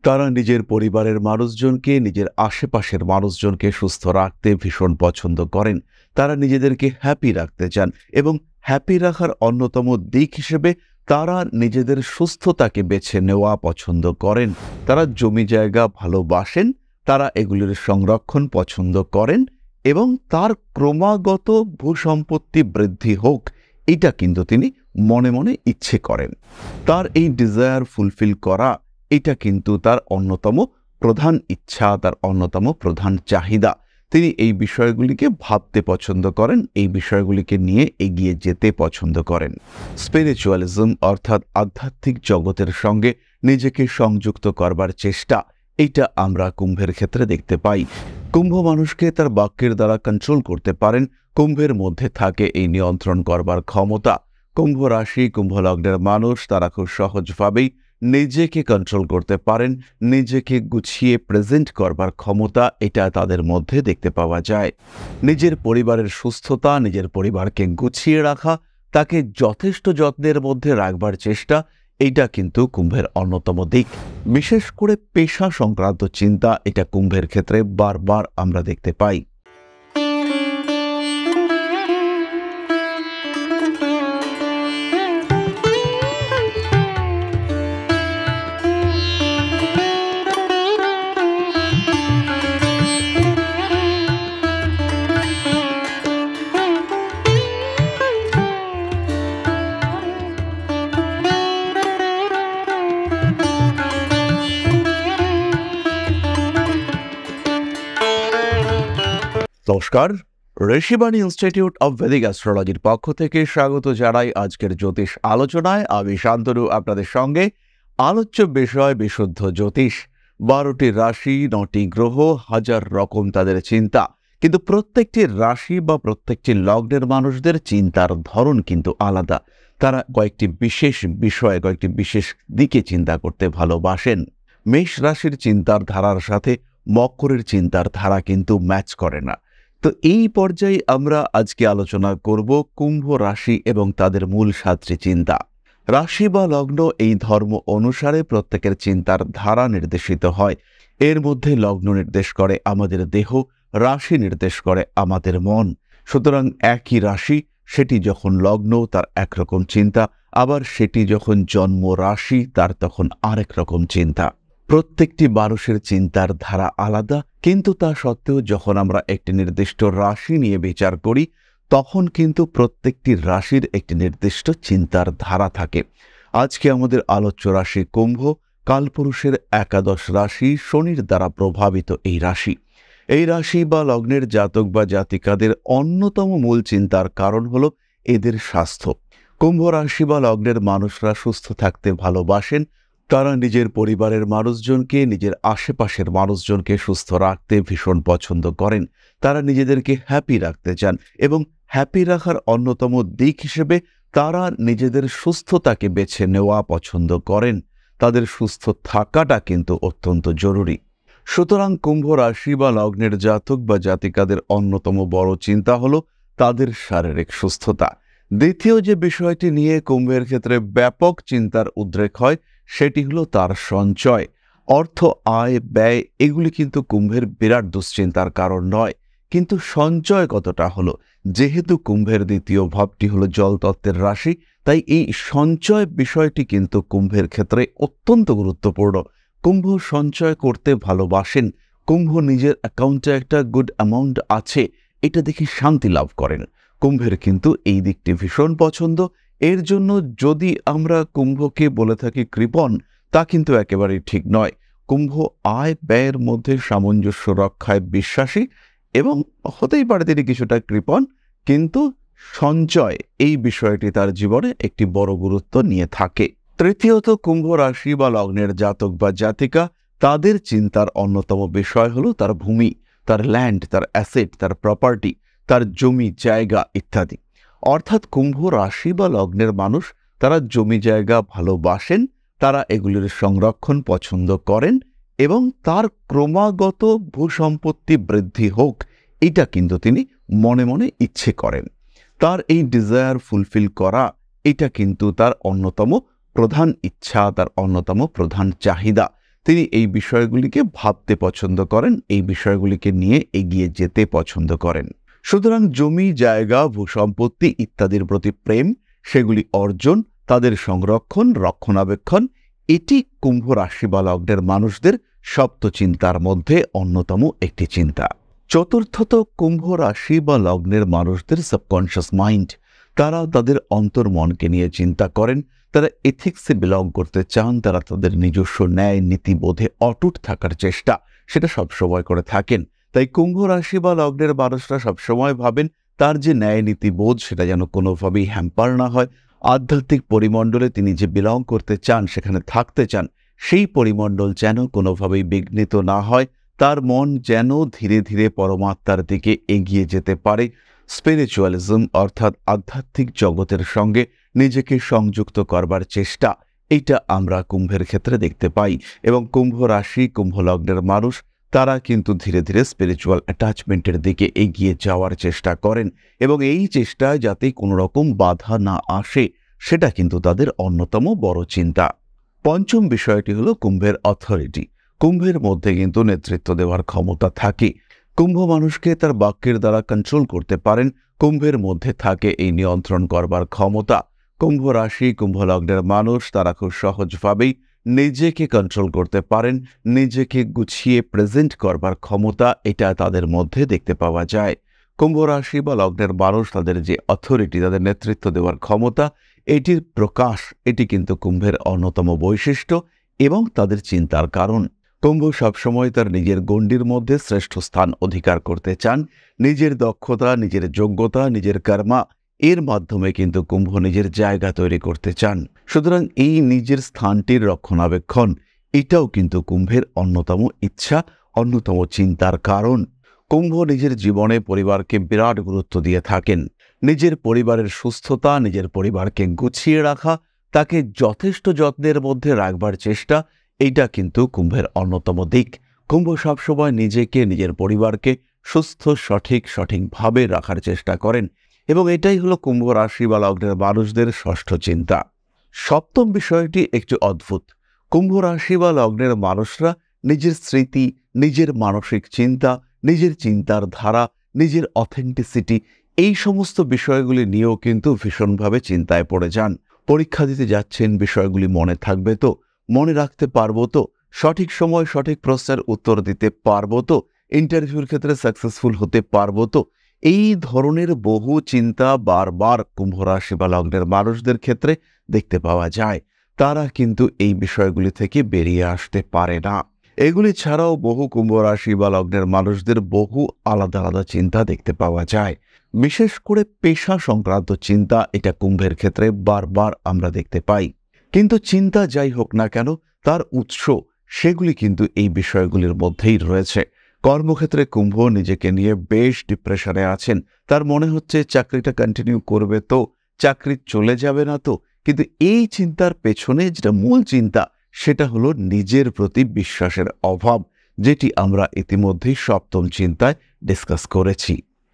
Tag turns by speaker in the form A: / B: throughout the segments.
A: তারা নিজের পরিবারের মানুষজনকে, নিজের আশেপাশের মানুষজনকে সুস্থ রাখতে ভীষণ পছন্দ করেন। তারা নিজেদেরকে হ্যাপি রাখতে চান এবং হ্যাপি রাখার অন্যতম দিক হিসেবে তারা নিজেদের সুস্থতাকে বেছে নেওয়া পছন্দ করেন। তারা জমি জায়গা ভালোবাসেন, তারা এগুলির সংরক্ষণ পছন্দ করেন এবং তার ক্রমাগত ভূসম্পত্তি বৃদ্ধি হোক, এটা কিন্তু তিনি মনে মনে ইচ্ছে করেন। তার এই ডিজায়ার ফুলফিল করা, এটা কিন্তু তার অন্যতম প্রধান ইচ্ছা, তার অন্যতম প্রধান চাহিদা। তিনি এই বিষয়গুলিকে ভাবতে পছন্দ করেন, এই বিষয়গুলিকে নিয়ে এগিয়ে যেতে পছন্দ করেন। স্পিরিচুয়ালিজম অর্থাৎ আধ্যাত্মিক জগতের সঙ্গে নিজেকে সংযুক্ত করবার চেষ্টা, এইটা আমরা কুম্ভের ক্ষেত্রে দেখতে পাই। কুম্ভ মানুষকে তার বাক্যের দ্বারা কন্ট্রোল করতে পারেন। কুম্ভের মধ্যে থাকে এই নিয়ন্ত্রণ করবার ক্ষমতা। কুম্ভ রাশি, কুম্ভ লগ্নের মানুষ তারা খুব সহজভাবেই নিজেকে কন্ট্রোল করতে পারেন। নিজেকে গুছিয়ে প্রেজেন্ট করবার ক্ষমতা, এটা তাদের মধ্যে দেখতে পাওয়া যায়। নিজের পরিবারের সুস্থতা, নিজের পরিবারকে গুছিয়ে রাখা, তাকে যথেষ্ট যত্নের মধ্যে রাখবার চেষ্টা, এইটা কিন্তু কুম্ভের অন্যতম দিক। বিশেষ করে পেশা সংক্রান্ত চিন্তা, এটা কুম্ভের ক্ষেত্রে বারবার আমরা দেখতে পাই। নমস্কার, ঋষিবাণী ইনস্টিটিউট অব ভেদিক অ্যাস্ট্রোলজির পক্ষ থেকে স্বাগত জানাই আজকের জ্যোতিষ আলোচনায়। আমি শান্তনু আপনাদের সঙ্গে। আলোচ্য বিষয় বিশুদ্ধ জ্যোতিষ। 12টি রাশি, 9টি গ্রহ, হাজার রকম তাদের চিন্তা, কিন্তু প্রত্যেকটি রাশি বা প্রত্যেকটি লগ্নের মানুষদের চিন্তার ধরন কিন্তু আলাদা। তারা কয়েকটি বিশেষ বিষয়ে, কয়েকটি বিশেষ দিকে চিন্তা করতে ভালোবাসেন। মেষ রাশির চিন্তার ধারার সাথে মকরের চিন্তার ধারা কিন্তু ম্যাচ করে না। তো এই পর্যায়ে আমরা আজকে আলোচনা করব কুম্ভ রাশি এবং তাদের মূল 7টি চিন্তা। রাশি বা লগ্ন এই ধর্ম অনুসারে প্রত্যেকের চিন্তার ধারা নির্দেশিত হয়। এর মধ্যে লগ্ন নির্দেশ করে আমাদের দেহ, রাশি নির্দেশ করে আমাদের মন। সুতরাং একই রাশি, সেটি যখন লগ্ন তার একরকম চিন্তা, আবার সেটি যখন জন্ম রাশি তার তখন আরেক রকম চিন্তা। প্রত্যেকটি মানুষের চিন্তার ধারা আলাদা, কিন্তু তা সত্ত্বেও যখন আমরা একটি নির্দিষ্ট রাশি নিয়ে বিচার করি, তখন কিন্তু প্রত্যেকটি রাশির একটি নির্দিষ্ট চিন্তার ধারা থাকে। আজকে আমাদের আলোচ্য রাশি কুম্ভ, কালপুরুষের একাদশ রাশি, শনির দ্বারা প্রভাবিত এই রাশি। এই রাশি বা লগ্নের জাতক বা জাতিকাদের অন্যতম মূল চিন্তার কারণ হল এদের স্বাস্থ্য। কুম্ভ রাশি বা লগ্নের মানুষরা সুস্থ থাকতে ভালোবাসেন। তারা নিজের পরিবারের মানুষজনকে, নিজের আশেপাশের মানুষজনকে সুস্থ রাখতে ভীষণ পছন্দ করেন। তারা নিজেদেরকে হ্যাপি রাখতে চান এবং হ্যাপি রাখার অন্যতম দিক হিসেবে তারা নিজেদের সুস্থতাকে বেছে নেওয়া পছন্দ করেন। তাদের সুস্থ থাকাটা কিন্তু অত্যন্ত জরুরি। সুতরাং কুম্ভ রাশি বা লগ্নের জাতক বা জাতিকাদের অন্যতম বড় চিন্তা হল তাদের শারীরিক সুস্থতা। দ্বিতীয় যে বিষয়টি নিয়ে কুম্ভের ক্ষেত্রে ব্যাপক চিন্তার উদ্রেক হয়, সেটি হলো তার সঞ্চয়। অর্থ, আয়, ব্যয় এগুলি কিন্তু কুম্ভের বিরাট দুশ্চিন্তার কারণ নয়, কিন্তু সঞ্চয় কতটা হলো। যেহেতু কুম্ভের দ্বিতীয় ভাবটি হলো জলতত্ত্বের রাশি, তাই এই সঞ্চয় বিষয়টি কিন্তু কুম্ভের ক্ষেত্রে অত্যন্ত গুরুত্বপূর্ণ। কুম্ভ সঞ্চয় করতে ভালোবাসেন। কুম্ভ নিজের অ্যাকাউন্টে একটা গুড অ্যামাউন্ট আছে, এটা দেখে শান্তি লাভ করেন। কুম্ভের কিন্তু এই দিকটি ভীষণ পছন্দ। এর জন্য যদি আমরা কুম্ভকে বলে থাকি কৃপণ, তা কিন্তু একেবারেই ঠিক নয়। কুম্ভ আয় ব্যয়ের মধ্যে সামঞ্জস্য রক্ষায় বিশ্বাসী এবং হতেই পারে তিনি কিছুটা কৃপণ, কিন্তু সঞ্চয় এই বিষয়টি তার জীবনে একটি বড় গুরুত্ব নিয়ে থাকে। তৃতীয়ত, কুম্ভ রাশি বা লগ্নের জাতক বা জাতিকা, তাদের চিন্তার অন্যতম বিষয় হলো তার ভূমি, তার ল্যান্ড, তার অ্যাসেট, তার প্রপার্টি, তার জমি জায়গা ইত্যাদি। অর্থাৎ কুম্ভ রাশি বা লগ্নের মানুষ তারা জমি জায়গা ভালোবাসেন, তারা এগুলির সংরক্ষণ পছন্দ করেন এবং তার ক্রমাগত ভূসম্পত্তি বৃদ্ধি হোক, এটা কিন্তু তিনি মনে মনে ইচ্ছে করেন। তার এই ডিজায়ার ফুলফিল করা, এটা কিন্তু তার অন্যতম প্রধান ইচ্ছা, তার অন্যতম প্রধান চাহিদা। তিনি এই বিষয়গুলিকে ভাবতে পছন্দ করেন, এই বিষয়গুলিকে নিয়ে এগিয়ে যেতে পছন্দ করেন। সুতরাং জমি, জায়গা, ভূসম্পত্তি ইত্যাদির প্রতি প্রেম, সেগুলি অর্জন, তাদের সংরক্ষণ, রক্ষণাবেক্ষণ, এটি কুম্ভ রাশি বা লগ্নের মানুষদের সপ্ত চিন্তার মধ্যে অন্যতম একটি চিন্তা। চতুর্থত, কুম্ভ রাশি বা লগ্নের মানুষদের সাবকনশিয়াস মাইন্ড, তারা তাদের অন্তর্মনকে নিয়ে চিন্তা করেন, তারা এথিক্সে বিলং করতে চান, তারা তাদের নিজস্ব ন্যায় নীতিবোধে অটুট থাকার চেষ্টা সেটা সবসময় করে থাকেন। তাই কুম্ভ রাশি বা লগ্নের মানুষরা সবসময় ভাবেন তার যে ন্যায় নীতিবোধ সেটা যেন কোনোভাবেই হ্যাম্পার না হয়। আধ্যাত্মিক পরিমণ্ডলে তিনি যে বিলং করতে চান, সেখানে থাকতে চান, সেই পরিমণ্ডল যেন কোনোভাবেই বিঘ্নিত না হয়, তার মন যেন ধীরে ধীরে পরমাত্মার দিকে এগিয়ে যেতে পারে। স্পিরিচুয়ালিজম অর্থাৎ আধ্যাত্মিক জগতের সঙ্গে নিজেকে সংযুক্ত করবার চেষ্টা, এইটা আমরা কুম্ভের ক্ষেত্রে দেখতে পাই। এবং কুম্ভ রাশি, কুম্ভ লগ্নের মানুষ তারা কিন্তু ধীরে ধীরে স্পিরিচুয়াল অ্যাটাচমেন্টের দিকে এগিয়ে যাওয়ার চেষ্টা করেন, এবং এই চেষ্টায় যাতে কোনো রকম বাধা না আসে সেটা কিন্তু তাদের অন্যতম বড় চিন্তা। পঞ্চম বিষয়টি হলো কুম্ভের অথরিটি। কুম্ভের মধ্যে কিন্তু নেতৃত্ব দেওয়ার ক্ষমতা থাকে। কুম্ভ মানুষকে তার বাক্যের দ্বারা কন্ট্রোল করতে পারেন। কুম্ভের মধ্যে থাকে এই নিয়ন্ত্রণ করবার ক্ষমতা। কুম্ভ রাশি, কুম্ভ লগ্নের মানুষ তারা খুব সহজভাবেই নিজেকে কন্ট্রোল করতে পারেন, নিজেকে গুছিয়ে প্রেজেন্ট করবার ক্ষমতা এটা তাদের মধ্যে দেখতে পাওয়া যায়। কুম্ভ রাশি বা লগ্নের মানুষ তাদের যে অথরিটি, তাদের নেতৃত্ব দেওয়ার ক্ষমতা, এটির প্রকাশ, এটি কিন্তু কুম্ভের অন্যতম বৈশিষ্ট্য এবং তাদের চিন্তার কারণ। কুম্ভ সবসময় তার নিজের গণ্ডির মধ্যে শ্রেষ্ঠ স্থান অধিকার করতে চান। নিজের দক্ষতা, নিজের যোগ্যতা, নিজের কর্মা, এর মাধ্যমে কিন্তু কুম্ভ নিজের জায়গা তৈরি করতে চান। সুতরাং এই নিজের স্থানটির রক্ষণাবেক্ষণ এটাও কিন্তু কুম্ভের অন্যতম ইচ্ছা, অন্যতম চিন্তার কারণ। কুম্ভ নিজের জীবনে পরিবারকে বিরাট গুরুত্ব দিয়ে থাকেন। নিজের পরিবারের সুস্থতা, নিজের পরিবারকে গুছিয়ে রাখা, তাকে যথেষ্ট যত্নের মধ্যে রাখবার চেষ্টা, এইটা কিন্তু কুম্ভের অন্যতম দিক। কুম্ভ সবসময় নিজেকে, নিজের পরিবারকে সুস্থ, সঠিকভাবে রাখার চেষ্টা করেন, এবং এটাই হলো কুম্ভ রাশি বা লগ্নের মানুষদের ষষ্ঠ চিন্তা। সপ্তম বিষয়টি একটু অদ্ভুত। কুম্ভ রাশি বা লগ্নের মানুষরা নিজের স্মৃতি, নিজের মানসিক চিন্তা, নিজের চিন্তার ধারা, নিজের অথেন্টিসিটি, এই সমস্ত বিষয়গুলি নিয়েও কিন্তু ভীষণভাবে চিন্তায় পড়ে যান। পরীক্ষা দিতে যাচ্ছেন, বিষয়গুলি মনে থাকবে তো, মনে রাখতে পারবো তো, সঠিক সময় সঠিক প্রশ্নের উত্তর দিতে পারবো তো, ইন্টারভিউর ক্ষেত্রে সাকসেসফুল হতে পারবো তো, এই ধরনের বহু চিন্তা বারবার কুম্ভ রাশি বা লগ্নের মানুষদের ক্ষেত্রে দেখতে পাওয়া যায়। তারা কিন্তু এই বিষয়গুলি থেকে বেরিয়ে আসতে পারে না। এগুলি ছাড়াও বহু কুম্ভ রাশি বা লগ্নের মানুষদের বহু আলাদা আলাদা চিন্তা দেখতে পাওয়া যায়। বিশেষ করে পেশা সংক্রান্ত চিন্তা, এটা কুম্ভের ক্ষেত্রে বারবার আমরা দেখতে পাই। কিন্তু চিন্তা যাই হোক না কেন, তার উৎস সেগুলি কিন্তু এই বিষয়গুলির মধ্যেই রয়েছে। কর্মক্ষেত্রে কুম্ভ নিজেকে নিয়ে বেশ ডিপ্রেশনে আছেন। তার মনে হচ্ছে চাকরিটা কন্টিনিউ করবে তো, চাকরি চলে যাবে না তো। কিন্তু এই চিন্তার পেছনে যেটা মূল চিন্তা, সেটা হলো নিজের প্রতি বিশ্বাসের অভাব, যেটি আমরা ইতিমধ্যেই সপ্তম চিন্তায় ডিসকাস করেছি।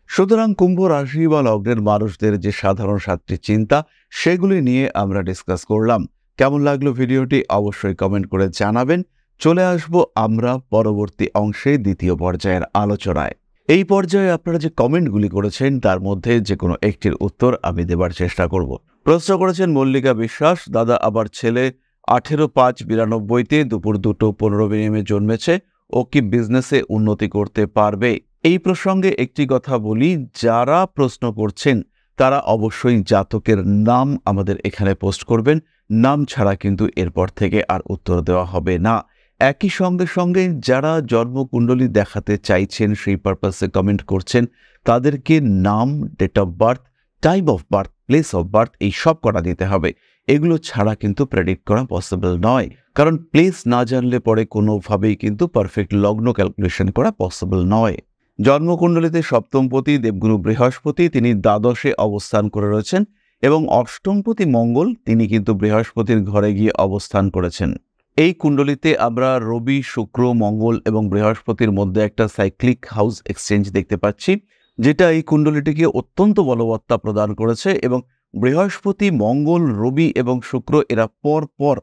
A: সুতরাং কুম্ভ রাশি বা লগ্নের মানুষদের যে সাধারণ সাতটি চিন্তা, সেগুলি নিয়ে আমরা ডিসকাস করলাম। কেমন লাগলো ভিডিওটি অবশ্যই কমেন্ট করে জানাবেন। চলে আসব আমরা পরবর্তী অংশে দ্বিতীয় পর্যায়ের আলোচনায়। এই পর্যায়ে আপনারা যে কমেন্টগুলি করেছেন তার মধ্যে যে কোনো একটির উত্তর আমি দেবার চেষ্টা করব। প্রশ্ন করেছেন মল্লিকা বিশ্বাস, দাদা আবার ছেলে 18/5/92-তে দুপুর 2:15 জন্মেছে, ও কি বিজনেসে উন্নতি করতে পারবে? এই প্রসঙ্গে একটি কথা বলি, যারা প্রশ্ন করছেন তারা অবশ্যই জাতকের নাম আমাদের এখানে পোস্ট করবেন। নাম ছাড়া কিন্তু এরপর থেকে আর উত্তর দেওয়া হবে না। একই সঙ্গে যারা জন্মকুণ্ডলী দেখাতে চাইছেন, সেই পারপাসে কমেন্ট করছেন, তাদেরকে নাম, date of birth, time of birth, place of birth, এই সব কটা দিতে হবে। এগুলো ছাড়া কিন্তু প্রেডিক্ট করা পসিবল নয়, কারণ প্লেস না জানলে পরে কোনোভাবেই কিন্তু পারফেক্ট লগ্ন ক্যালকুলেশন করা পসিবল নয়। জন্মকুণ্ডলীতে সপ্তমপতি দেবগুরু বৃহস্পতি, তিনি দ্বাদশে অবস্থান করে রয়েছেন, এবং অষ্টমপতি মঙ্গল, তিনি কিন্তু বৃহস্পতির ঘরে গিয়ে অবস্থান করেছেন। এই কুণ্ডলিতে আমরা রবি, শুক্র, মঙ্গল এবং বৃহস্পতির মধ্যে একটা সাইক্লিক হাউস এক্সচেঞ্জ দেখতে পাচ্ছি, যেটা এই কুণ্ডলিটিকে অত্যন্ত বলবত্তা প্রদান করেছে। এবং বৃহস্পতি, মঙ্গল, রবি এবং শুক্র এরা পর পর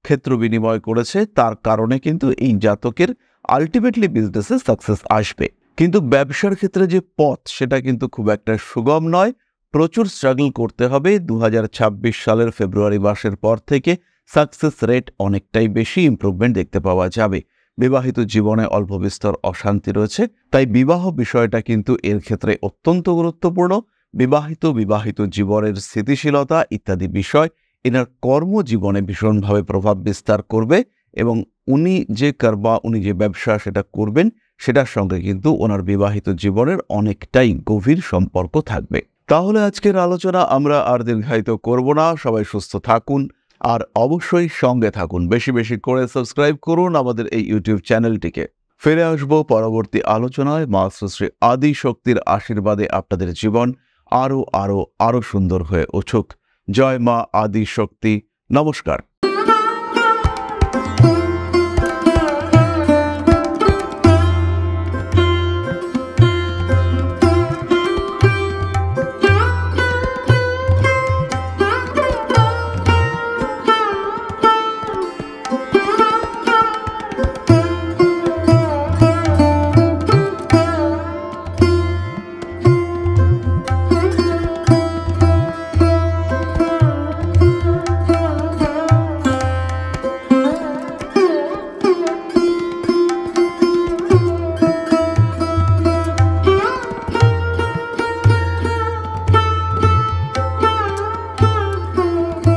A: ক্ষেত্র বিনিময় করেছে, তার কারণে কিন্তু এই জাতকের আলটিমেটলি বিজনেসে সাকসেস আসবে। কিন্তু ব্যবসার ক্ষেত্রে যে পথ, সেটা কিন্তু খুব একটা সুগম নয়। প্রচুর স্ট্রাগল করতে হবে। 2026 সালের ফেব্রুয়ারি মাসের পর থেকে সাকসেস রেট অনেকটাই বেশি ইমপ্রুভমেন্ট দেখতে পাওয়া যাবে। বিবাহিত জীবনে অল্প বিস্তর অশান্তি রয়েছে, তাই বিবাহ বিষয়টা কিন্তু এর ক্ষেত্রে অত্যন্ত গুরুত্বপূর্ণ। বিবাহিত জীবনের স্থিতিশীলতা ইত্যাদি বিষয় এনার কর্মজীবনে ভীষণভাবে প্রভাব বিস্তার করবে, এবং উনি যে ব্যবসা সেটা করবেন, সেটার সঙ্গে কিন্তু ওনার বিবাহিত জীবনের অনেকটাই গভীর সম্পর্ক থাকবে। তাহলে আজকের আলোচনা আমরা আর দীর্ঘায়িত করব না। সবাই সুস্থ থাকুন আর অবশ্যই সঙ্গে থাকুন। বেশি বেশি করে সাবস্ক্রাইব করুন আমাদের এই ইউটিউব চ্যানেলটিকে। ফিরে আসবো পরবর্তী আলোচনায়। মা শ্রী আদি শক্তির আশীর্বাদে আপনাদের জীবন আরো সুন্দর হয়ে উঠুক। জয় মা আদি শক্তি। নমস্কার।